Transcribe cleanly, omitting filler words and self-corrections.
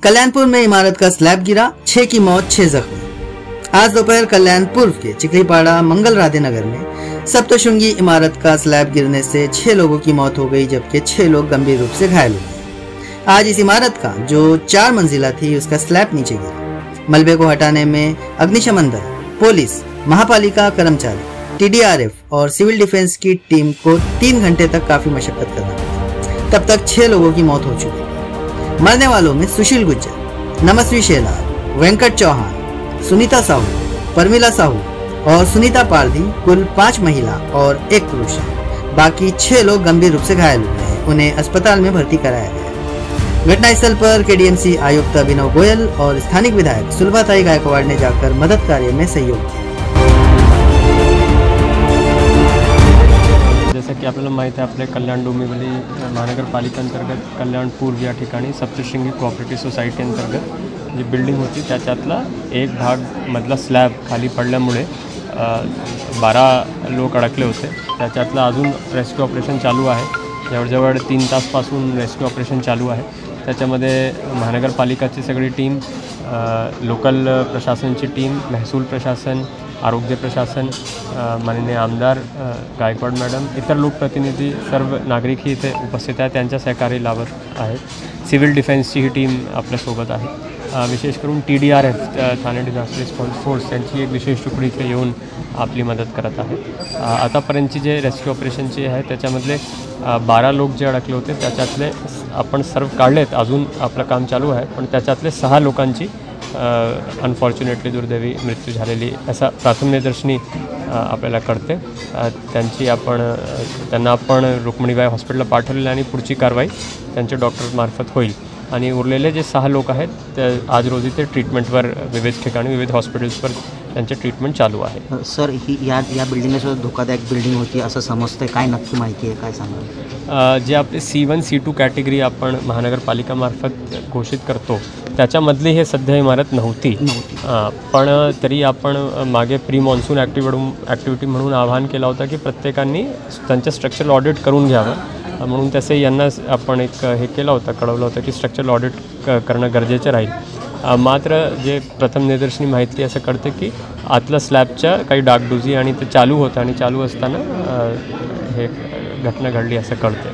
कल्याणपुर में इमारत का स्लैब गिरा, 6 की मौत, 6 जख्मी। आज दोपहर कल्याणपुर के चिखलीपाड़ा मंगल राधे नगर में सप्तशृंगी इमारत का स्लैब गिरने से 6 लोगों की मौत हो गई, जबकि 6 लोग गंभीर रूप से घायल हो गए। आज इस इमारत का जो 4 मंजिला थी उसका स्लैब नीचे गिरा। मलबे को हटाने में अग्निशमन दल, पुलिस, महापालिका कर्मचारी, TDRF और सिविल डिफेंस की टीम को 3 घंटे तक काफी मशक्कत करना पड़ा। तब तक 6 लोगों की मौत हो चुकी। मरने वालों में सुशील गुज्जर, नमस्वी शेलार, वेंकट चौहान, सुनीता साहू, परमिला साहू और सुनीता पारधी कुल 5 महिला और 1 पुरुष है। बाकी 6 लोग गंभीर रूप से घायल हुए हैं, उन्हें अस्पताल में भर्ती कराया गया है। घटनास्थल पर KDMC आयुक्त अभिनव गोयल और स्थानिक विधायक सुलभाताई गायकवाड़ ने जाकर मदद कार्य में सहयोग किया। जसं की आपल्याला माहीत आहे, आपल्या कल्याण डोंबिवली महानगरपालिका अंतर्गत कल्याणपूर या ठिकाणी सप्तशृंगी कोऑपरेटिव्ह सोसायटी अंतर्गत जी बिल्डिंग होती त्याच्यातला एक भाग मधला स्लॅब खाली पडल्यामुळे 12 लोक अडकले होते। त्याच्यातलं अजून रेस्क्यू ऑपरेशन चालू आहे। जवळजवळ 3 तासपासून रेस्क्यू ऑपरेशन चालू आहे। त्याच्यामध्ये महानगरपालिकाची सगळी टीम, लोकल प्रशासनची टीम, महसूल प्रशासन, आरोग्य प्रशासन, माननीय आमदार गायकवाड मॅडम, इतर लोकप्रतिनिधी, सर्व नागरिक ही इथे उपस्थित आहेत, त्यांच्या सहकार्य लाभत आहेत। सिव्हिल डिफेन्सची ही टीम आपल्यासोबत आहे। विशेष करून TDRF Thane disaster response force यांची एक विशेष तुकडी इथे येऊन आपली मदत करत आहे। आतापर्यंतची जे रेस्क्यू ऑपरेशनची आहे त्याच्यामधले 12 लोक जे अडकले होते त्याच्यातले आपण सर्व काढलेत, अजून आपलं काम चालू आहे, पण त्याच्यातले 6 लोकांची अनफॉर्च्युनेटली दुर्दैवी मृत्यू झालेली असा प्राथमिकदर्शनी आपल्याला कळते। त्यांना आपण रुक्मिणीबाई हॉस्पिटलला पाठवलेलं आणि पुढची कारवाई त्यांच्या डॉक्टरमार्फत होईल। आणि उरलेले जे 6 लोक आहेत ते आज रोजी ते ट्रीटमेंटवर विविध ठिकाणी विविध हॉस्पिटल्सवर त्यांचे ट्रीटमेंट चालू आहे। सर, ही या बिल्डिंगला धोकादायक बिल्डिंग होती असं समजतं, काय नक्की माहिती आहे, काय सांगाल? जे आपले C1 C2 कॅटेगरी आपण महानगरपालिकामार्फत घोषित करतो त्याच्यामधली हे सध्या इमारत नव्हती। पण तरी आपण मागे प्री मॉन्सून ॲक्टिव्हिटी म्हणून आवाहन केला होता की प्रत्येकाने त्यांचं स्ट्रक्चरल ऑडिट करून घ्यावं, म्हणून तसे यांना आपण एक हे केलं होतं, कळवलं होतं की स्ट्रक्चरल ऑडिट करणं गरजेचं राहील। मात्र जे प्रथम निदर्शनी माहिती असं कळते की आतल्या स्लॅबच्या काही डागडुजी आणि ते चालू होतं आणि चालू असताना हे घटना घडली असं कळते।